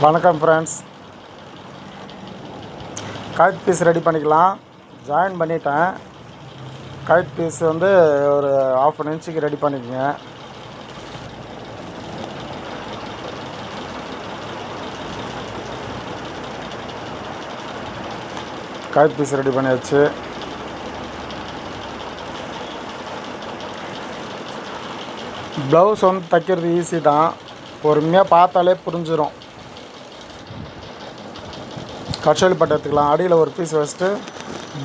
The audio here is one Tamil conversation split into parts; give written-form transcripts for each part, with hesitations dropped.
வணக்கம் ஃப்ரெண்ட்ஸ். கயிட் பீஸ் ரெடி பண்ணிக்கலாம். ஜாயின் பண்ணிட்டேன். கயிட் பீஸ் வந்து ஒரு 1/2 இன்ச்சுக்கு ரெடி பண்ணிக்கோங்க. கயிட் பீஸ் ரெடி பண்ணியாச்சு. ப்ளவுஸ் வந்து தைக்கிறது ஈஸி தான், பொறுமையாக பார்த்தாலே புரிஞ்சிடும். கட்சொலி பட்டு எடுத்துக்கலாம். அடியில் ஒரு பீஸ் வச்சுட்டு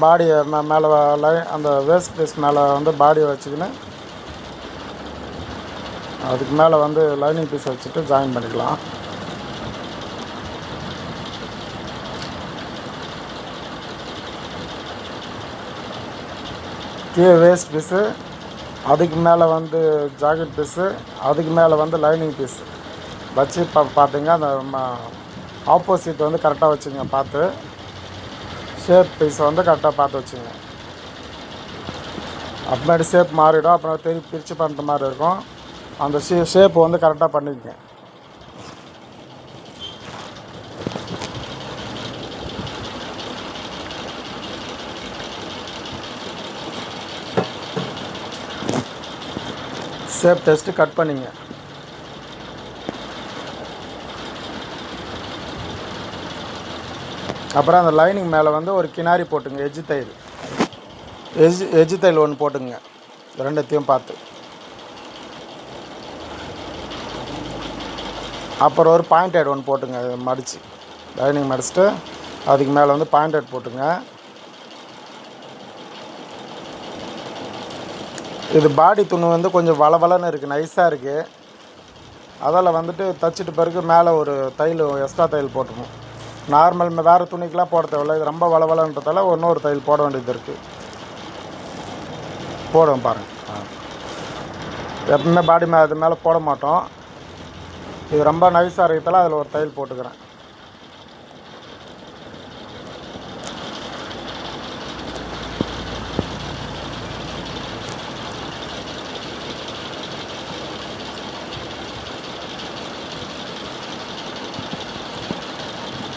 பாடியை மேலே அந்த வேஸ்ட் பீஸ் மேலே வந்து பாடியை வச்சுக்கின்னு அதுக்கு மேலே வந்து லைனிங் பீஸ் வச்சுட்டு ஜாயின் பண்ணிக்கலாம். கீழே வேஸ்ட் பீஸு, அதுக்கு மேலே வந்து ஜாக்கெட் பீஸு, அதுக்கு மேலே வந்து லைனிங் பீஸு வச்சு பார்த்தீங்க அந்த ஆப்போசிட் வந்து கரெக்டாக வச்சுங்க. பார்த்து ஷேப் பீஸை வந்து கரெக்டாக பார்த்து வச்சுங்க. அப்புறமேட்டு ஷேப் மாறிடும். அப்புறம் திருப்பி பிரித்து பண்ணுற மாதிரி இருக்கும். அந்த ஷேப்பு வந்து கரெக்டாக பண்ணிக்கங்க. ஷேப் டெஸ்ட்டு கட் பண்ணிங்க. அப்புறம் அந்த லைனிங் மேலே வந்து ஒரு கினாரி போட்டுங்க. எஜ்ஜு தையல் ஒன்று போட்டுங்க. ரெண்டுத்தையும் பார்த்து. அப்புறம் ஒரு பாயிண்ட் ஹெட் ஒன்று போட்டுங்க. மடித்து லைனிங் மடிச்சுட்டு அதுக்கு மேலே வந்து பாயிண்ட் ஹெட் போட்டுங்க. இது பாடி துணி வந்து கொஞ்சம் வளவலன்னு இருக்குது, நைஸாக இருக்குது. அதில் வந்துட்டு தைச்சிட்டு பிறகு மேலே ஒரு தையல், எக்ஸ்ட்ரா தையல் போட்டுக்கணும். நார்மல் வேறு துணிக்கெலாம் போட தேவையில்லை. இது ரொம்ப வளவலன்றதால இன்னொரு தையல் போட வேண்டியது இருக்குது. போடுவோம் பாருங்கள். எப்பவுமே பாடி அது மேலே போட மாட்டோம். இது ரொம்ப நைஸாக இருக்கிறதால அதில் ஒரு தையல் போட்டுக்கிறேன்.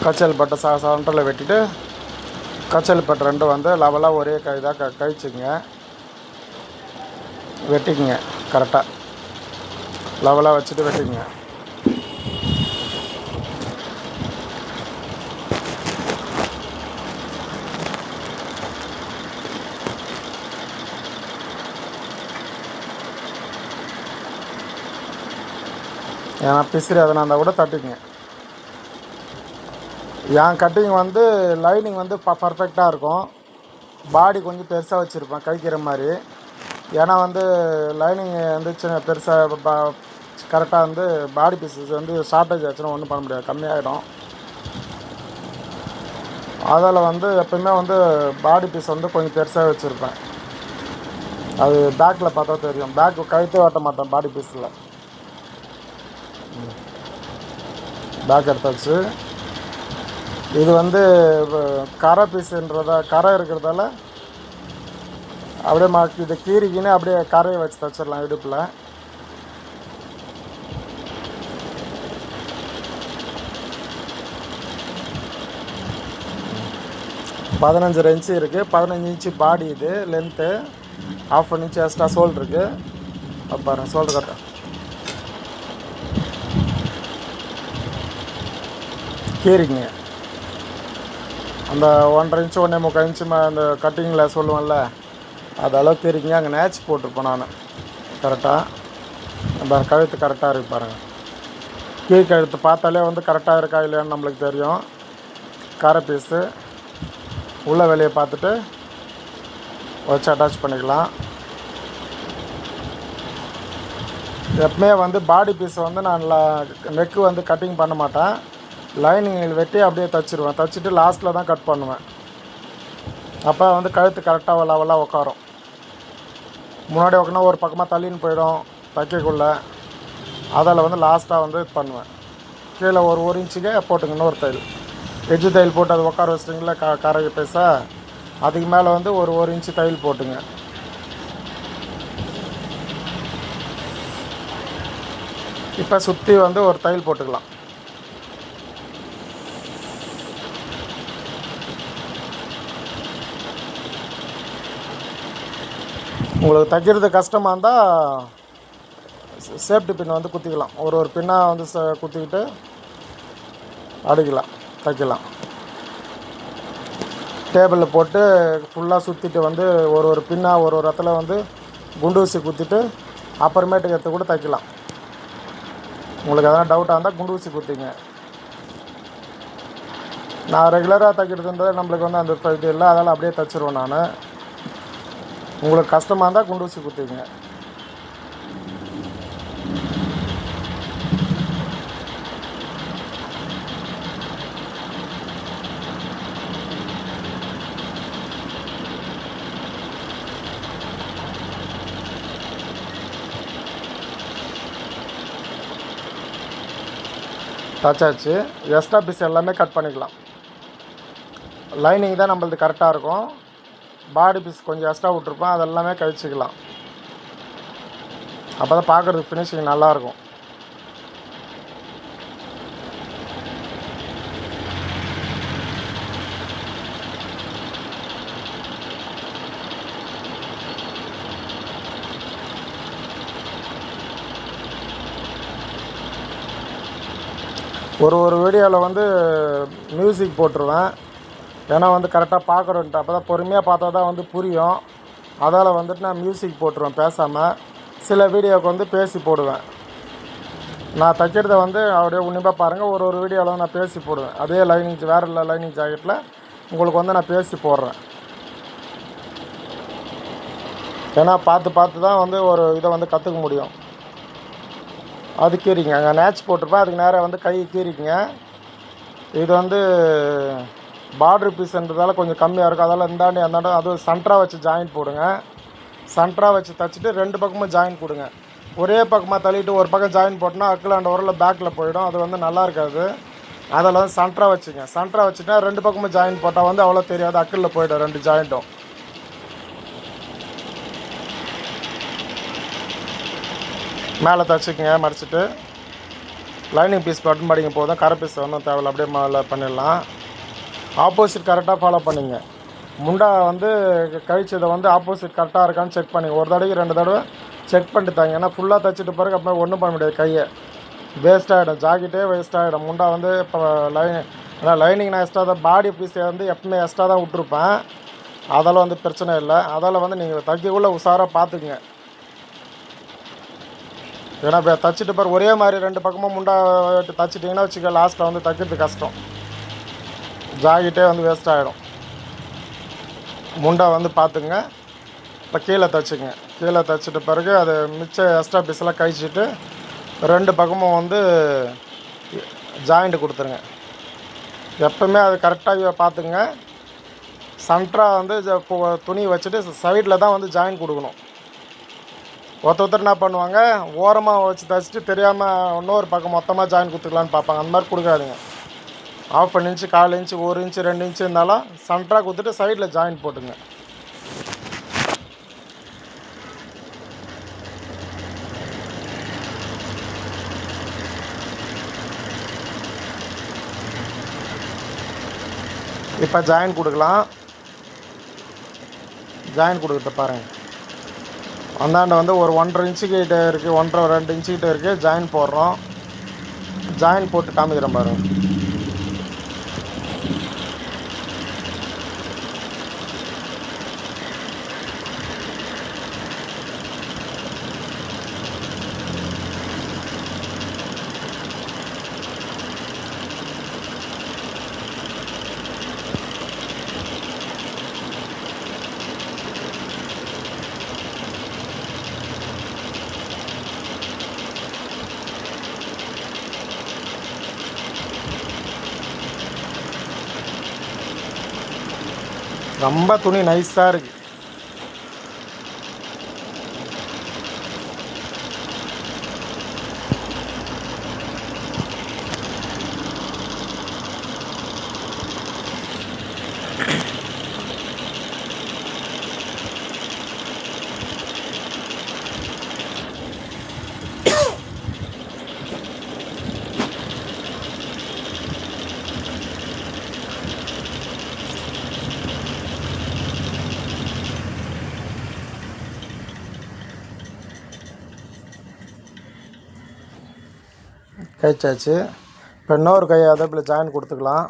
கச்சல் பட்டை சென்டரில் வெட்டிட்டு கச்சல் பட்டை ரெண்டும் வந்து லெவலாக ஒரே இதாக கழிச்சுங்க. வெட்டிக்குங்க. கரெக்டாக லெவலாக வச்சுட்டு வெட்டிக்குங்க. ஏன்னா பிசிறி எதனா இருந்தால் கூட தட்டிக்குங்க. என் கட்டிங் வந்து லைனிங் வந்து பர்ஃபெக்டாக இருக்கும். பாடி கொஞ்சம் பெருசாக வச்சுருப்பேன், கைக்கிற மாதிரி. ஏன்னா வந்து லைனிங் வந்து சின்ன பெருசாக கரெக்டாக வந்து பாடி பீஸஸ் வந்து ஷார்ட்டேஜ் ஆச்சுன்னா ஒன்றும் பண்ண முடியாது, கம்மியாகிடும். அதில் வந்து எப்போயுமே வந்து பாடி பீஸ் வந்து கொஞ்சம் பெருசாக வச்சுருப்பேன். அது பேக்கில் பார்த்தா தெரியும். பேக்கு கழுத்தே ஓட்ட மாட்டேன் பாடி பீஸில். பேக் எடுத்தாச்சு. இது வந்து கரை கரை இருக்கிறதால அப்படியே இதை கீறிக்கின்னு அப்படியே கரையை வச்சு தைச்சிடலாம் இடுப்பில். பதினஞ்சு இன்ச்சு இருக்குது. 15 இன்ச்சு பாடி. இது லென்த்து 1/2 இன்ச்சு எக்ஸ்ட்ரா சோல்ட்ரு இருக்குது. பாருங்கள், சோல்ட்ரு கட்ட கீறிங்க. அந்த 1.5 இன்ச்சு 1.25 இன்ச்சு அந்த கட்டிங்கில் சொல்லுவேன்ல, அது அளவுக்கு கீறிங்க. அங்கே நேச்சு போட்டிருப்பேன் நான் கரெக்டாக. அந்த கழுத்து கரெக்டாக இருக்குது பாருங்கள். கீழ் கழுத்து பார்த்தாலே வந்து கரெக்டாக இருக்கா இல்லையான்னு நம்மளுக்கு தெரியும். கரை பீஸு உள்ள வெளியே பார்த்துட்டு வச்சு அட்டாச் பண்ணிக்கலாம். எப்பவுமே வந்து பாடி பீஸை வந்து நான் நெக்கு வந்து கட்டிங் பண்ண மாட்டேன். லைனிங் வெட்டி அப்படியே தைச்சிருவேன். தைச்சிட்டு லாஸ்ட்டில் தான் கட் பண்ணுவேன். அப்போ வந்து கழுத்து கரெக்டாக லெவலாக உட்காரும். முன்னாடி உட்காந்து ஒரு பக்கமாக தள்ளின்னு போயிடும் தைக்கக்குள்ளே. அதில் வந்து லாஸ்ட்டாக வந்து இது பண்ணுவேன். கீழே ஒரு இன்ச்சுக்கே போட்டுங்க இன்னொரு தையல். எஜ்ஜு தையல் போட்டு அது உட்கார வச்சிட்டிங்களா கரை பீஸை, அதுக்கு மேலே வந்து ஒரு இன்ச்சு தையல் போட்டுங்க. இப்போ சுற்றி வந்து ஒரு தையல் போட்டுக்கலாம். உங்களுக்கு தைக்கிறது கஷ்டமாக இருந்தால் சேஃப்டி பின் வந்து குத்திக்கலாம். ஒரு பின்னாக வந்து குத்திக்கிட்டு அடிக்கலாம், தைக்கலாம். டேபிளில் போட்டு ஃபுல்லாக சுற்றிட்டு வந்து ஒரு பின்னாக ஒரு இடத்துல வந்து குண்டு ஊசி குத்திட்டு அப்புறமேட்டுக்கு எடுத்து கூட தைக்கலாம். உங்களுக்கு எதனா டவுட்டாக இருந்தால் குண்டு ஊசி குத்திங்க. நான் ரெகுலராக தைக்கிறதுன்றது நம்மளுக்கு வந்து அந்த இது இல்லை, அதனால் அப்படியே தைச்சிருவேன் நான். உங்களுக்கு கஷ்டமாக இருந்தால் குண்டு ஊசி குத்திங்க. தச்சாச்சு. எக்ஸ்ட்ரா பீஸ் எல்லாமே கட் பண்ணிக்கலாம். லைனிங் தான் நம்மளது கரெக்டாக இருக்கும். பாடி பீஸ் கொஞ்சம் எக்ஸ்ட்ரா விட்ருப்போம், அதெல்லாமே கழிச்சிக்கலாம். அப்போ தான் பார்க்குறதுக்கு ஃபினிஷிங் நல்லாயிருக்கும். ஒரு வீடியோவில் வந்து மியூசிக் போட்டுருவேன். ஏன்னா வந்து கரெக்டாக பார்க்குறோன்ட்டு, அப்போ தான் பொறுமையாக பார்த்தா தான் வந்து புரியும். அதால் வந்துட்டு நான் மியூசிக் போட்டுருவேன் பேசாமல். சில வீடியோவுக்கு வந்து பேசி போடுவேன். நான் தைக்கிறத வந்து அப்படியே உன்னிப்பாக பாருங்கள். ஒரு வீடியோவில் நான் பேசி போடுவேன். அதே லைனிங் வேறு லைனிங் ஜாக்கெட்டில் உங்களுக்கு வந்து நான் பேசி போடுறேன். ஏன்னா பார்த்து தான் வந்து ஒரு இதை வந்து கற்றுக்க முடியும். அது கீறிங்க, அங்கே நேச் போட்டிருப்பேன், அதுக்கு நேராக வந்து கை கீறிக்குங்க. இது வந்து பார்டர் பீஸ்ன்றதால கொஞ்சம் கம்மியாக இருக்கும். அதெல்லாம் இந்தாண்டி அந்தாண்டம் அதுவும் சென்டராக வச்சு ஜாயின் போடுங்க. சென்டராக வச்சு தைச்சிட்டு 2 பக்கமும் ஜாயின் கொடுங்க. ஒரே பக்கமாக தள்ளிட்டு ஒரு பக்கம் ஜாயின் போட்டோன்னா அக்கில் உரலில் பேக்கில் போயிடும். அது வந்து நல்லா இருக்காது. அதில் வந்து சென்டராக வச்சுங்க. சென்டராக வச்சுட்டா 2 பக்கமும் ஜாயின் போட்டால் வந்து அவ்வளோ தெரியாது, அக்கில் போயிடும் 2 ஜாயிண்ட்டும். மேலே தைச்சிக்கங்க. மடிச்சிட்டு லைனிங் பீஸ் பட்டன் படிங்க போதும். கரை பீஸ் ஒன்றும் தேவையில்ல, அப்படியே மேலே பண்ணிடலாம். ஆப்போசிட் கரெக்டாக ஃபாலோ பண்ணிங்க. முண்டா வந்து கழிச்சதை வந்து ஆப்போசிட் கரெக்டாக இருக்கான்னு செக் பண்ணிங்க. ஒரு தடவைக்கு 2 தடவை செக் பண்ணிட்டு தாங்க. ஏன்னா ஃபுல்லாக தைச்சிட்டு பிறகு அப்புறம் ஒன்றும் பண்ண முடியாது, கையை வேஸ்ட் ஆகிடும், ஜாக்கெட்டே வேஸ்ட் ஆகிடும். முண்டா வந்து இப்போ லைனிங் நான் எக்ஸ்ட்ரா தான், பாடி பீஸை வந்து எப்பவுமே எக்ஸ்ட்ரா தான் விட்ருப்பேன். அதெல்லாம் வந்து பிரச்சனை இல்லை. அதால் வந்து நீங்கள் தைக்கக்குள்ளே உஷாராக பார்த்துக்குங்க. ஏன்னா இப்போ தைச்சிட்டு பாரு ஒரே மாதிரி 2 பக்கமும் முண்டா தைச்சிட்டிங்கன்னா வச்சுக்க, லாஸ்ட்டில் வந்து தைக்கிறது கஷ்டம், ஜாக்கெட்டே வந்து வேஸ்ட் ஆகிடும். முண்டா வந்து பார்த்துங்க. இப்போ கீழே தைச்சிங்க. கீழே தைச்சிட்ட பிறகு அது மிச்சம் எக்ஸ்ட்ரா பீஸெல்லாம் கழிச்சிட்டு 2 பக்கமும் வந்து ஜாயிண்ட்டு கொடுத்துருங்க. எப்பவுமே அது கரெக்டாக பார்த்துங்க. சென்டராக வந்து துணி வச்சுட்டு சைடில் தான் வந்து ஜாயின் கொடுக்கணும். ஒருத்தர் என்ன பண்ணுவாங்க, ஓரமாக வச்சு தைச்சிட்டு தெரியாமல் இன்னொரு பக்கம் மொத்தமாக ஜாயின் கொடுத்துக்கலான்னு பார்ப்பாங்க. அந்த மாதிரி கொடுக்காதுங்க. 1/2 இன்ச்சு, 1/4 இன்ச்சு, 1 இன்ச்சு, 2 இன்ச்சு இருந்தாலும் சென்டராக கொடுத்துட்டு சைடில் ஜாயின் போட்டுங்க. இப்போ ஜாயின் கொடுக்கலாம். ஜாயின் கொடுக்குறத பாருங்கள். அந்தாண்ட வந்து ஒரு 1.5 இன்ச்சு கிட்ட இருக்குது, 1.5 2 இன்ச்சு கிட்ட இருக்குது. ஜாயின் போடுறோம். ஜாயின் போட்டு காமிக்கிறேன் பாருங்கள். ரொம்ப துணி நைஸாக இருக்குது. கழிச்சாச்சு. இப்போ இன்னொரு கை அதே போல் ஜாயின் கொடுத்துக்கலாம்.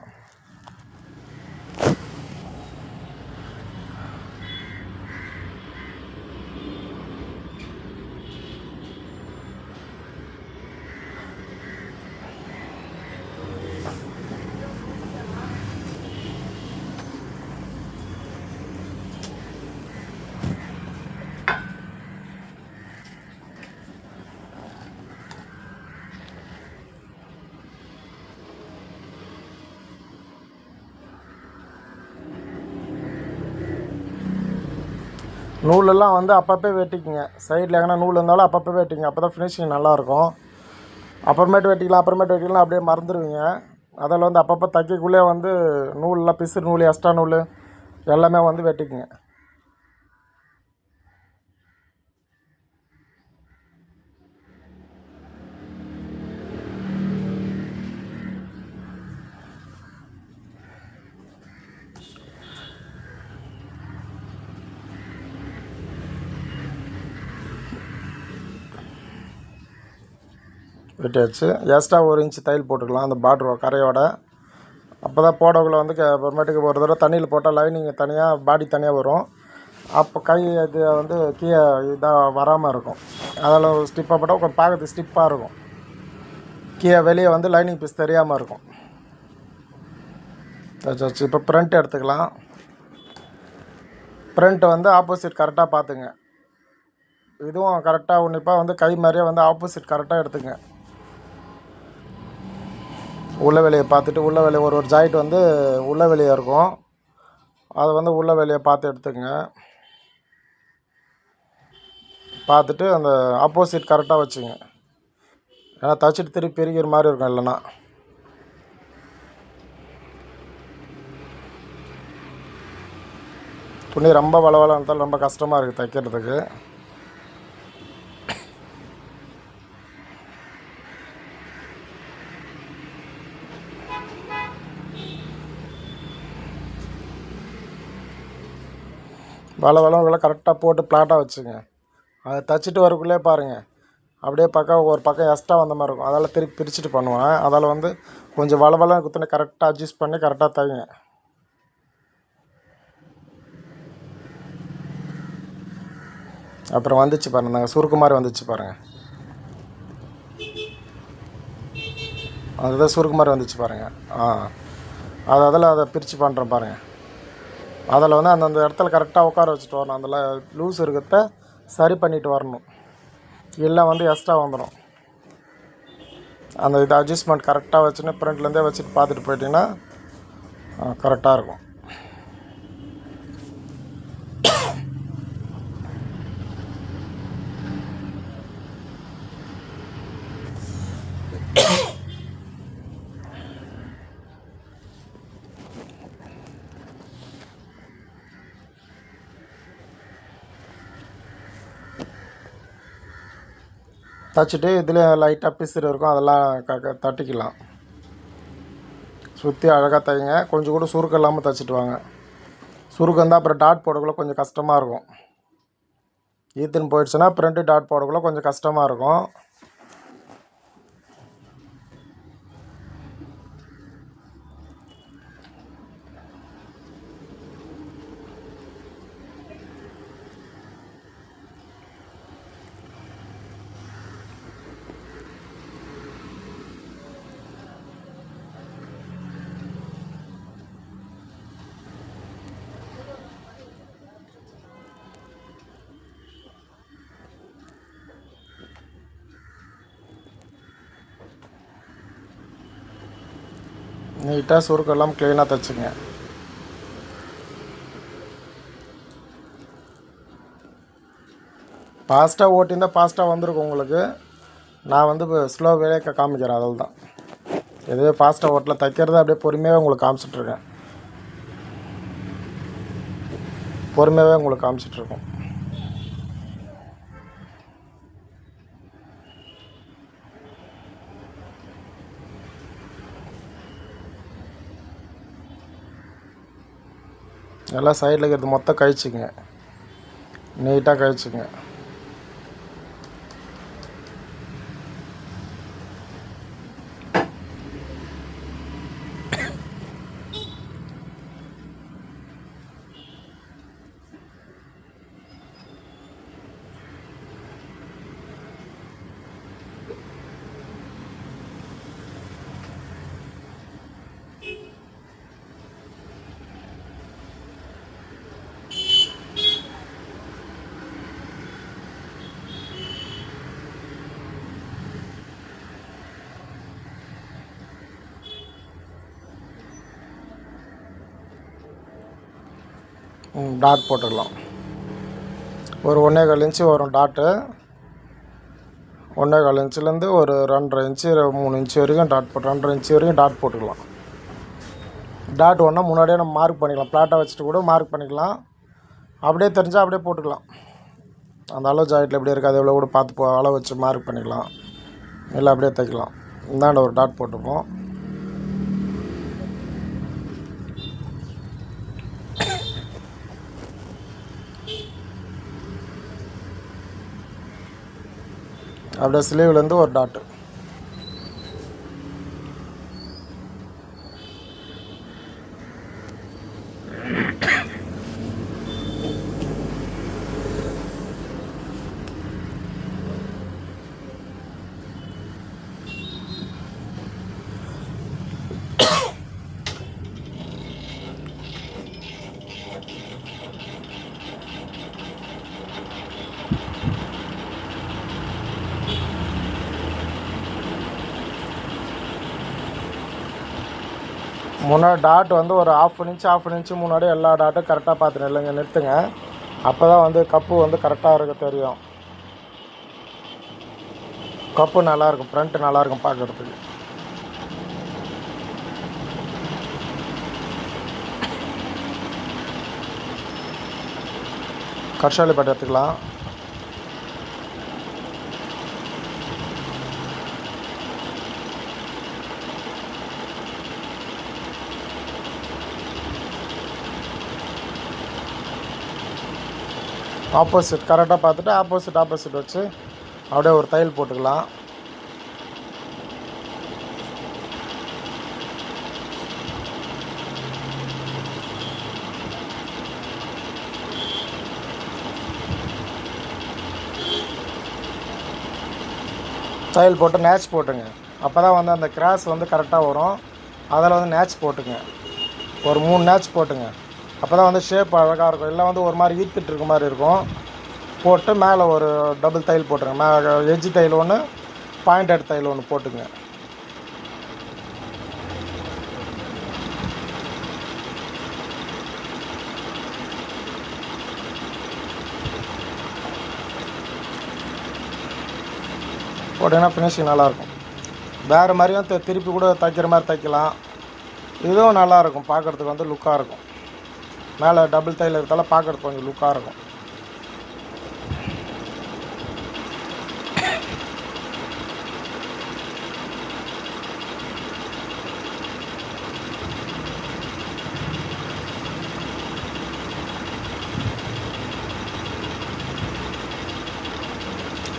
நூலெல்லாம் வந்து அப்பப்போ வெட்டிக்குங்க. சைடில் எங்கன்னா நூல் இருந்தாலும் அப்பப்போ வெட்டிங்க. அப்போ தான் ஃபினிஷிங் நல்லாயிருக்கும். அப்புறமேட்டு வெட்டிக்கலாம் அப்படியே மறந்துடுவீங்க. அதில் வந்து அப்பப்போ தைக்கக்குள்ளே வந்து நூலெலாம் பிசு நூல், எக்ஸ்ட்ரா நூல் எல்லாமே வந்து வெட்டிக்குங்க. வெட்டியாச்சு. எக்ஸ்ட்ரா 1 இன்ச்சு தையல் போட்டுக்கலாம் அந்த பார்ட்ரு கரையோட. அப்போ தான் போடக்குள்ள வந்து அப்புறமேட்டுக்கு ஒரு தடவை தண்ணியில் போட்டால் லைனிங் தனியாக பாடி தனியாக வரும். அப்போ கை இது வந்து கீழே இதாக வராமல் இருக்கும். அதில் ஸ்டிப்பாக போட்டால் கொஞ்சம் பார்க்கறதுக்கு ஸ்டிப்பாக இருக்கும். கீழே வெளியே வந்து லைனிங் பீஸ் தெரியாமல் இருக்கும். வச்சு இப்போ ஃப்ரண்ட் எடுத்துக்கலாம். ஃப்ரண்ட்டு வந்து ஆப்போசிட் கரெக்டாக பார்த்துங்க. இதுவும் கரெக்டாக உன்னிப்பாக வந்து கை மாதிரியே வந்து ஆப்போசிட் கரெக்டாக எடுத்துங்க. உள்ள வெளியை பார்த்துட்டு உள்ள வெளியே ஒரு ஜாயிண்ட் வந்து உள்ள வெளியே இருக்கும். அதை வந்து உள்ள வெளியே பார்த்து எடுத்துக்கங்க. பார்த்துட்டு அந்த ஆப்போசிட் கரெக்டாக வச்சுங்க. ஏன்னா தைச்சிட்டு திருப்பி பிரிக்கிற மாதிரி இருக்கும். இல்லைன்னா துணி ரொம்ப வளவலாக இருந்தாலும் ரொம்ப கஷ்டமாக இருக்குது தைக்கிறதுக்கு. வளவளவுகளை கரெக்டாக போட்டு பிளாட்டாக வச்சுங்க. அதை தைச்சிட்டு வரக்குள்ளே பாருங்கள், அப்படியே பக்கம் ஒரு பக்கம் எக்ஸ்ட்ரா வந்த மாதிரி இருக்கும். அதால் திருப்பி பிரிச்சுட்டு பண்ணுவேன். அதால் வந்து கொஞ்சம் வளவலாக குத்துன கரெக்டாக அட்ஜஸ்ட் பண்ணி கரெக்டாக தைங்க. அப்புறம் வந்துச்சு பாருங்கள், நாங்கள் சுருக்கு மாதிரி வந்துச்சு பாருங்கள். அதுதான் சுருக்கு மாதிரி வந்துச்சு பாருங்கள். அதில் அதை பிரித்து பண்ணுறேன் பாருங்கள். அதில் வந்து அந்தந்த இடத்துல கரெக்டாக உட்கார வச்சுட்டு வரணும். அதில் லூஸ் இருக்கிறத சரி பண்ணிவிட்டு வரணும். இல்லை வந்து எக்ஸ்ட்ரா வந்துடும். அந்த இது அட்ஜஸ்ட்மெண்ட் கரெக்டாக வச்சுன்னு ஃப்ரண்ட்லேருந்தே வச்சுட்டு பார்த்துட்டு போயிட்டிங்கன்னா கரெக்டாக இருக்கும். தைச்சிட்டு இதில் லைட்டாக பிசுறு இருக்கும், அதெல்லாம் தட்டிக்கலாம். சுற்றி அழகாக தைங்க. கொஞ்சம் கூட சுருக்கு இல்லாமல் தைச்சிட்டு வாங்க. சுருக்கு இருந்தால் அப்புறம் டாட் போடக்குள்ள கொஞ்சம் கஷ்டமாக இருக்கும். ஈத்துன்னு போயிடுச்சுன்னா ஃப்ரண்ட்டு டாட் போடக்குள்ள கொஞ்சம் கஷ்டமாக இருக்கும். நீட்டாக சுருக்கு எல்லாம் க்ளீனாக தைச்சிங்க. ஃபாஸ்ட்டாக ஓட்டியிருந்தால் ஃபாஸ்ட்டாக வந்திருக்கும் உங்களுக்கு. நான் வந்து இப்போ ஸ்லோவே காமிக்கிறேன். அதில் தான் எதுவே ஃபாஸ்ட்டாக ஓட்டல, தைக்கிறது அப்படியே பொறுமையாகவே உங்களுக்கு காமிச்சிட்ருக்கேன். பொறுமையாகவே உங்களுக்கு காமிச்சிட்ருக்கோம். எல்லாம் சைடில் இருக்கிறது மொத்தம் கழிச்சுங்க. நீட்டாக கழிச்சுங்க. டாட் போட்டுடலாம். ஒரு 1.25 இன்ச்சு வரும் டாட்டு. 1.25 இன்ச்சுலேருந்து ஒரு 2.5 இன்ச்சு 3 இன்ச்சு வரைக்கும் டாட் போட்டு 2.5 இன்ச்சு வரைக்கும் டாட் போட்டுக்கலாம். டாட் ஒன்றா முன்னாடியே நம்ம மார்க் பண்ணிக்கலாம். பிளாட்டாக வச்சுட்டு கூட மார்க் பண்ணிக்கலாம். அப்படியே தெரிஞ்சால் அப்படியே போட்டுக்கலாம். அந்த அளவு ஜாயிண்டில் எப்படி இருக்குது அது எவ்வளோ கூட பார்த்து அளவு வச்சு மார்க் பண்ணிக்கலாம். இல்லை அப்படியே தைக்கலாம். இந்தாண்ட ஒரு டாட் போட்டுப்போம். அப்படியே ஸ்லீவ்லேருந்து ஒரு டாட்டு. முன்னாடி டாட் வந்து ஒரு 1/2 இன்ச்சு முன்னாடி எல்லா டாட்டும் கரெக்டாக பார்த்துன்னு இல்லைங்க நிறுத்துங்க. அப்போ தான் வந்து கப்பு வந்து கரெக்டாக இருக்க தெரியும். கப்பு நல்லாயிருக்கும், ஃப்ரண்ட்டு நல்லாயிருக்கும் பார்க்குறதுக்கு. கர்ஷாலி பட்டு எடுத்துக்கலாம். ஆப்போசிட் கரெக்டாக பார்த்துட்டு ஆப்போசிட் வச்சு அப்படியே ஒரு தையல் போட்டுக்கலாம். தையல் போட்டு நேட்ச் போட்டுங்க. அப்போ தான் வந்து அந்த கிராஸ் வந்து கரெக்டாக வரும். அதில் வந்து நேட்ச் போட்டுங்க. ஒரு 3 நேட்ச் போட்டுங்க. அப்போ தான் வந்து ஷேப் அழகாக இருக்கும். இல்லை வந்து ஒரு மாதிரி ஈர்த்துட்டு இருக்க மாதிரி இருக்கும். போட்டு மேலே ஒரு டபுள் தையல் போட்டுருங்க. மேலே எஜ்ஜி தையல் ஒன்று, பாயிண்டட் தையல் ஒன்று போட்டுங்க. போட்டிங்கன்னா ஃபினிஷிங் நல்லாயிருக்கும். வேறு மாதிரியும் திருப்பி கூட தைக்கிற மாதிரி தைக்கலாம். இதுவும் நல்லாயிருக்கும், பார்க்குறதுக்கு வந்து லுக்காக இருக்கும். மேலே டபுள் தையல் இருக்கிறதால பார்க்குறதுக்கு கொஞ்சம் லுக்காக இருக்கும்.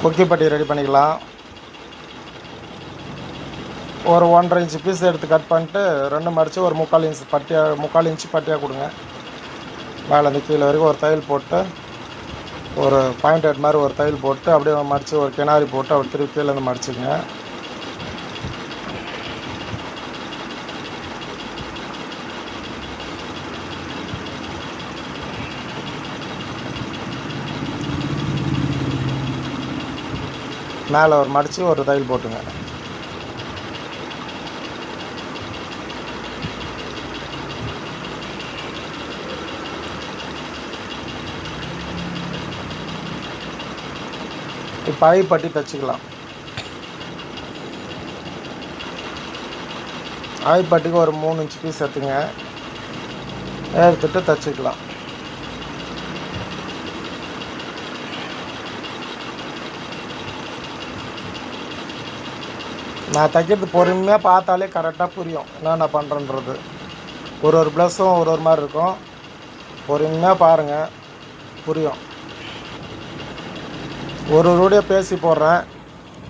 கொக்கி பட்டி ரெடி பண்ணிக்கலாம். ஒரு 1.5 இன்ச்சு பீஸ் எடுத்து கட் பண்ணிட்டு 2 மடித்து ஒரு 3/4 இன்ச்சு பட்டியாக கொடுங்க. மேலே அந்த கீழே வரைக்கும் ஒரு தையல் போட்டு ஒரு பாயிண்டட் மாதிரி ஒரு தையல் போட்டு அப்படியே மடித்து ஒரு கிணாரி போட்டு அப்படி திருப்பி கீழேருந்து மடிச்சுங்க. மேலே ஒரு மடித்து ஒரு தையல் போட்டுங்க. இப்போ ஐ பட்டி தைச்சிக்கலாம். ஐ பட்டிக்கு ஒரு 3 இன்ச்சு பீஸ் எடுத்துங்க. எடுத்துட்டு தைச்சிக்கலாம். நான் தைக்கிறது பொறுமையாக பார்த்தாலே கரெக்டாக புரியும் என்னென்ன பண்ணுறன்றது. ஒரு ப்ளஸ்ஸும் ஒரு மாதிரி இருக்கும். பொறுமையாக பாருங்கள், புரியும். ஒரு வீடியோ பேசி போடுறேன்,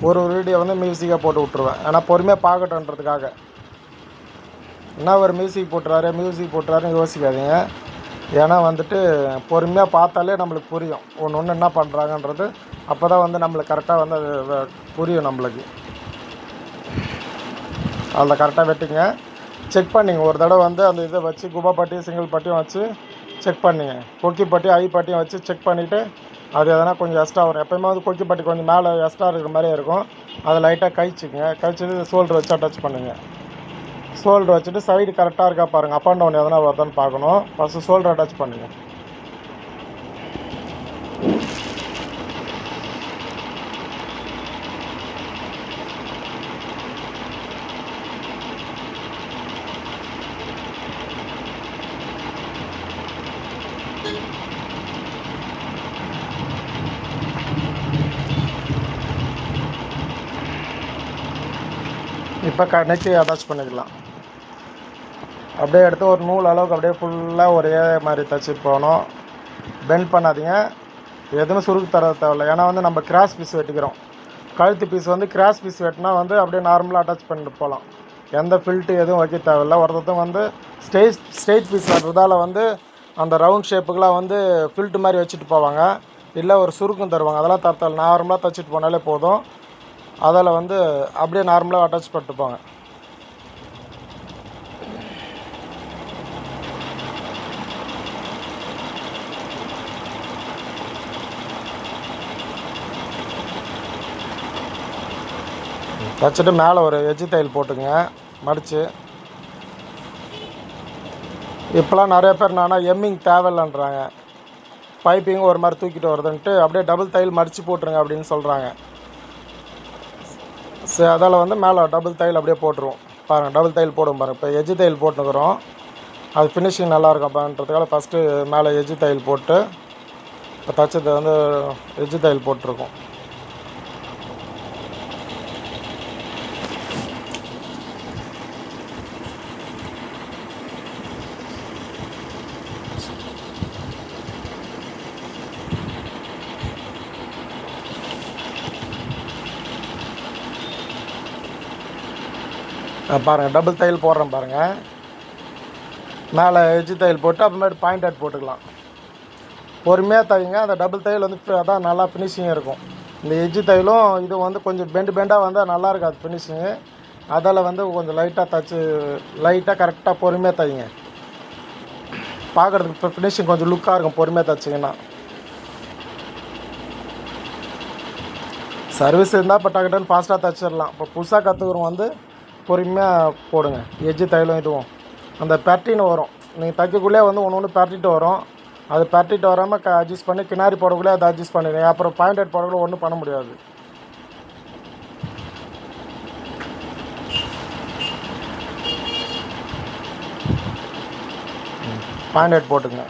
ஒரு வீடியோ வந்து மியூசிக்காக போட்டு விட்ருவேன். ஆனால் பொறுமையாக பார்க்கட்டுன்றதுக்காக. என்ன ஒரு மியூசிக் போட்டுறாருன்னு யோசிக்காதீங்க. ஏன்னா வந்துட்டு பொறுமையாக பார்த்தாலே நம்மளுக்கு புரியும் ஒன்று என்ன பண்ணுறாங்கன்றது. அப்போ தான் வந்து நம்மளுக்கு கரெக்டாக வந்து அது புரியும் நம்மளுக்கு. அதில் கரெக்டாக வெட்டிங்க. செக் பண்ணிங்க ஒரு தடவை வந்து அந்த இதை வச்சு குபா பட்டி சிங்கிள் பட்டியும் வச்சு செக் பண்ணிங்க. கொக்கி பட்டி ஐ பட்டியும் வச்சு செக் பண்ணிவிட்டு அது எதனா கொஞ்சம் எக்ஸ்ட்ரா வரும். எப்போயுமே வந்து கொக்கி பட்டி கொஞ்சம் மேலே எக்ஸ்ட்ரா இருக்கிற மாதிரியே இருக்கும். அதை லைட்டாக கழிச்சிட்டு ஷோல்டர் வச்சு அட்டாச் பண்ணுங்கள். ஷோல்டர் வச்சுட்டு சைடு கரெக்டாக இருக்கா பாருங்கள். அப் அண்ட் டவுன் எதனா வருதான்னு பார்க்கணும். ஃபஸ்ட்டு ஷோல்டர் அட்டாச் பண்ணுங்கள். இப்போ நெக்கு அட்டாச் பண்ணிக்கலாம். அப்படியே எடுத்து ஒரு நூல் அளவுக்கு அப்படியே ஃபுல்லாக ஒரே மாதிரி தைச்சிட்டு போகணும். பெண்ட் பண்ணாதீங்க, எதுவும் சுருக்கு தர தேவையில்லை. ஏன்னா வந்து நம்ம கிராஸ் பீஸ் வெட்டிக்கிறோம். கழுத்து பீஸ் வந்து கிராஸ் பீஸ் வெட்டினா வந்து அப்படியே நார்மலாக அட்டாச் பண்ணிட்டு போகலாம். எந்த ஃபில்ட்டு எதுவும் வைக்க தேவையில்லை. ஒருத்தர் வந்து ஸ்ட்ரெயிட் பீஸ் வர்றதால வந்து அந்த ரவுண்ட் ஷேப்புக்கெலாம் வந்து ஃபில்ட்டு மாதிரி வச்சுட்டு போவாங்க, இல்லை ஒரு சுருக்கம் தருவாங்க. அதெல்லாம் தரத்தால் நார்மலாக தைச்சிட்டு போனாலே போதும். அதில் வந்து அப்படியே நார்மலாக அட்டாச் பண்ணிட்டு போங்க. தைச்சிட்டு மேலே ஒரு எஜ்ஜி தையல் போட்டுங்க மடித்து. இப்போலாம் நிறைய பேர் என்னன்னா எம்மிங் தேவையில்லைன்றாங்க, பைப்பிங் ஒரு மாதிரி தூக்கிட்டு வருதுன்ட்டு அப்படியே டபுள் தையல் மடித்து போட்டுருங்க அப்படின்னு சொல்கிறாங்க. சரி, அதால் வந்து மேலே டபுள் தையல் அப்படியே போட்டுருவோம். பாருங்கள், டபுள் தையல் போடும் பாருங்கள். இப்போ எஜ்ஜி தையல் போட்டுக்கிறோம், அது ஃபினிஷிங் நல்லாயிருக்கும் அப்படின்றதுக்காக ஃபஸ்ட்டு மேலே எஜ்ஜி தையல் போட்டு இப்போ தைச்சது வந்து எஜ்ஜி தையல் போட்டிருக்கோம். பாருங்கள், டபுள் தையல் போடுறேன் பாருங்கள். மேலே எஜ்ஜி தையல் போட்டு அப்புறமேட்டு பாயிண்ட் அட் போட்டுக்கலாம். பொறுமையாக தைங்க, அந்த டபுள் தையல் வந்து அதான் நல்லா ஃபினிஷிங்காக இருக்கும். இந்த எஜ்ஜி தையலும் இது வந்து கொஞ்சம் பெண்டாக வந்தால் நல்லா இருக்காது ஃபினிஷிங்கு. அதில் வந்து கொஞ்சம் லைட்டாக தைச்சி லைட்டாக கரெக்டாக பொறுமையாக தைங்க. பார்க்குறதுக்கு இப்போ ஃபினிஷிங் கொஞ்சம் லுக்காக இருக்கும் பொறுமையாக தைச்சிங்கன்னா. சர்வீஸ் இருந்தால் இப்போ டக்குன்னு ஃபாஸ்ட்டாக தைச்சிடலாம். இப்போ புதுசாக கற்றுக்குறோம் வந்து பொறுமையாக போடுங்க. எஜ்ஜி தையலும் இதுவும் அந்த பேட்டின்னு வரும், நீங்கள் தைக்கக்குள்ளே வந்து ஒன்று பேட்டிட்டு வரும். அது பேட்டிட்டு வராமல் அட்ஜஸ்ட் பண்ணி கிணாரி போடக்குள்ளே அதை அட்ஜஸ்ட் பண்ணிடுங்க. அப்புறம் பாயிண்ட் அட் போடக்குள்ளே ஒன்றும் பண்ண முடியாது. பாயிண்ட் அட் போட்டுங்க.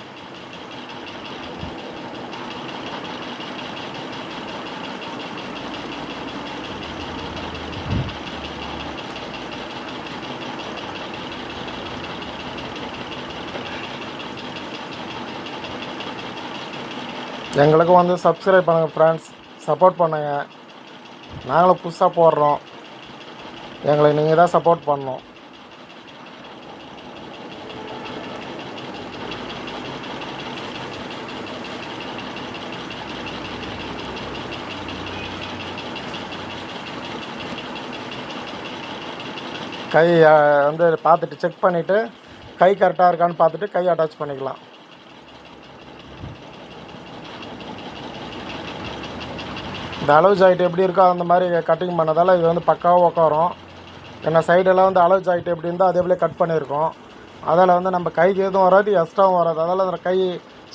எங்களுக்கும் வந்து சப்ஸ்கிரைப் பண்ணுங்கள் ஃப்ரெண்ட்ஸ், சப்போர்ட் பண்ணுங்கள். நாங்களும் புதுசாக போடுறோம், எங்களை நீங்கள் தான் சப்போர்ட் பண்ணணும். கை வந்து பார்த்துட்டு செக் பண்ணிவிட்டு கை கரெக்டாக இருக்கான்னு பார்த்துட்டு கை அட்டாச் பண்ணிக்கலாம். இந்த அளவு ஜாயிண்ட் எப்படி இருக்கோ அந்த மாதிரி கட்டிங் பண்ணதால் இது வந்து பக்காவாக உட்காரும். ஏன்னா சைடெல்லாம் வந்து அளவு ஜாயிண்ட் எப்படி இருந்தால் அதே போல் கட் பண்ணியிருக்கோம். அதில் வந்து நம்ம கைக்கு எதுவும் வராது, எக்ஸ்ட்ராவும் வராது. அதனால் அந்த கை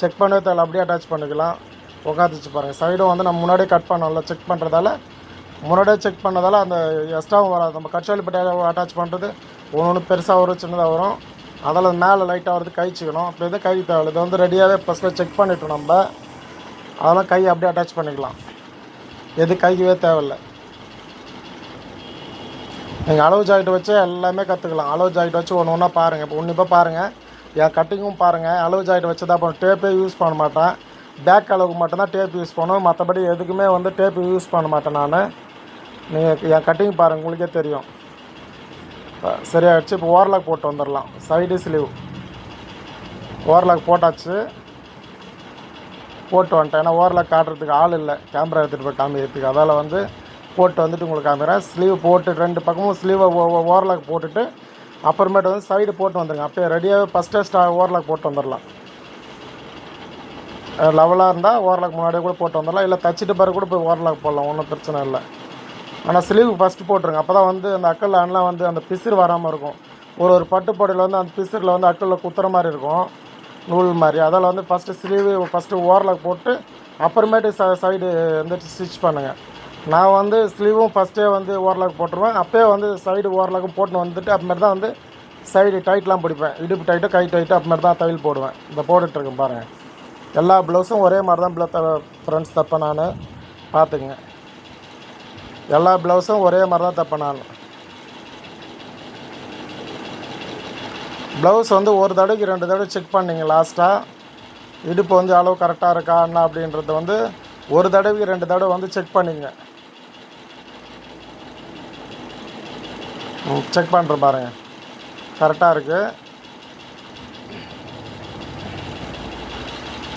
செக் பண்ணவே தேவை, அப்படியே அட்டாச் பண்ணிக்கலாம். உட்காந்துச்சு பாருங்கள். சைடும் வந்து நம்ம முன்னாடியே கட் பண்ணோம்ல, செக் பண்ணுறதால முன்னாடியே செக் பண்ணதால் அந்த எக்ஸ்ட்ராவும் வராது. நம்ம கட்சாலி பட்டியை அட்டாச் பண்ணுறது ஒன்று பெருசாக வரும், சின்னதாக வரும். அதில் மேலே லைட்டாக வரது கைச்சிக்கணும். அப்படி எதுவும் கை தேவை. இதை வந்து ரெடியாகவே ஃபஸ்ட்டில் செக் பண்ணிட்டோம் நம்ம, அதெல்லாம் கை அப்படியே அட்டாச் பண்ணிக்கலாம். எது கைக்கவே தேவையில்லை. நீங்கள் அளவு ஜாயிண்ட் வச்சு எல்லாமே கற்றுக்கலாம். அளவு ஜாயிண்ட் வச்சு ஒன்று ஒன்றா பாருங்கள். இப்போ உன்னிப்பாக பாருங்கள், என் கட்டிங்கும் பாருங்கள். அளவு ஜாயிண்ட் வச்சு தான் அப்புறம் டேப்பே யூஸ் பண்ண மாட்டேன். பேக் அளவுக்கு மட்டும்தான் டேப் யூஸ் பண்ணுவேன், மற்றபடி எதுக்குமே வந்து டேப்பு யூஸ் பண்ண மாட்டேன் நான். நீங்கள் என் கட்டிங் பாருங்கள், உங்களுக்கே தெரியும். சரியாகிடுச்சு. இப்போ ஓவர்லாக் போட்டு வந்துடலாம். சைடு ஸ்லீவ் ஓவர்லாக் போட்டாச்சு, போட்டு வந்துட்டேன். ஏன்னா ஓவர்லாக் காட்டுறதுக்கு ஆள் இல்லை, கேமரா எடுத்துகிட்டு போய் காமிக்கிறதுக்கு. அதால் வந்து போட்டு வந்துட்டு உங்களுக்கு காமிக்கிறேன். ஸ்லீவ் போட்டு ரெண்டு பக்கமும் ஸ்லீவை ஓவர்லாக் போட்டுட்டு அப்புறமேட்டு வந்து சைடு போட்டு வந்துடுங்க. அப்படியே ரெடியாகவே ஃபஸ்ட்டே ஓவர்லாக் போட்டு வந்துடலாம். லெவலாக இருந்தால் ஓவர்லாக் முன்னாடியே கூட போட்டு வந்துடலாம், இல்லை தச்சிட்டு பிறகு கூட போய் ஓவர்லாக் போடலாம், ஒன்றும் பிரச்சனை இல்லை. ஆனால் ஸ்லீவ் ஃபஸ்ட்டு போட்டுருங்க. அப்போ தான் வந்து அந்த அக்கல் அண்ணெலாம் வந்து அந்த பிசிறு வராமல் இருக்கும். ஒரு பட்டுப்படையில் வந்து அந்த பிசிறில் வந்து அக்கலில் குத்துற மாதிரி இருக்கும், நூல் மாதிரி. அதில் வந்து ஃபஸ்ட்டு ஸ்லீவு ஃபஸ்ட்டு ஓவர்லாக் போட்டு அப்புறமேட்டு சைடு வந்து ஸ்டிச் பண்ணுங்கள். நான் வந்து ஸ்லீவும் ஃபஸ்ட்டே வந்து ஓவர்லாக் போட்டுருவேன். அப்போயே வந்து சைடு ஓவர்லாக்கும் போட்டு வந்துட்டு அப்புறமேட்டு தான் வந்து சைடு டைட்லாம் பிடிப்பேன். இடுப்பு டைட்டு கை டைட்டு அப்புறமேட்டு தான் தையல் போடுவேன். இந்த போட்டுட்ருக்கேன் பாருங்கள். எல்லா ப்ளவுஸும் ஒரே மாதிரி தான் ஃப்ரெண்ட்ஸ் தைப்பேன் நான், பார்த்துக்குங்க. எல்லா ப்ளவுஸும் ஒரே மாதிரி தான் தைப்பேன் நான். ப்ளவுஸ் வந்து ஒரு தடவைக்கு 2 தடவை செக் பண்ணிங்க லாஸ்ட்டாக. இடுப்பு வந்து அளவு கரெக்டாக இருக்கா என்ன அப்படின்றத வந்து ஒரு தடவைக்கு 2 தடவை வந்து செக் பண்ணிங்க. செக் பண்ணுறேன் பாருங்கள், கரெக்டாக இருக்குது.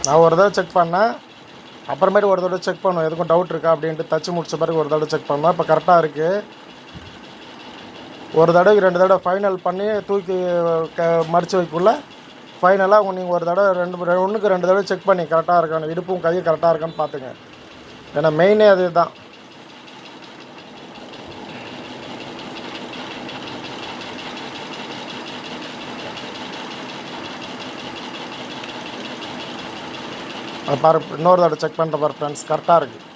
நான் ஒரு தடவை செக் பண்ணேன், அப்புறமேட்டு ஒரு தடவை செக் பண்ணுவேன் எதுக்கும் டவுட் இருக்கா அப்படின்ட்டு. தச்சு முடிச்ச பிறகு ஒரு தடவை செக் பண்ணேன். இப்போ கரெக்டாக இருக்குது. ஒரு தடவைக்கு 2 தடவை ஃபைனல் பண்ணி தூக்கி மடித்து வைக்குள்ள ஃபைனலாக நீங்கள் ஒரு தடவை 1க்கு 2 தடவை செக் பண்ணி கரெக்டாக இருக்கான்னு, இடுப்பும் கையும் கரெக்டாக இருக்கான்னு பார்த்துங்க. ஏன்னா மெயினே அது தான். பாரு, இன்னொரு தடவை செக் பண்ணுற பாரு ஃப்ரெண்ட்ஸ், கரெக்டாக இருக்குது.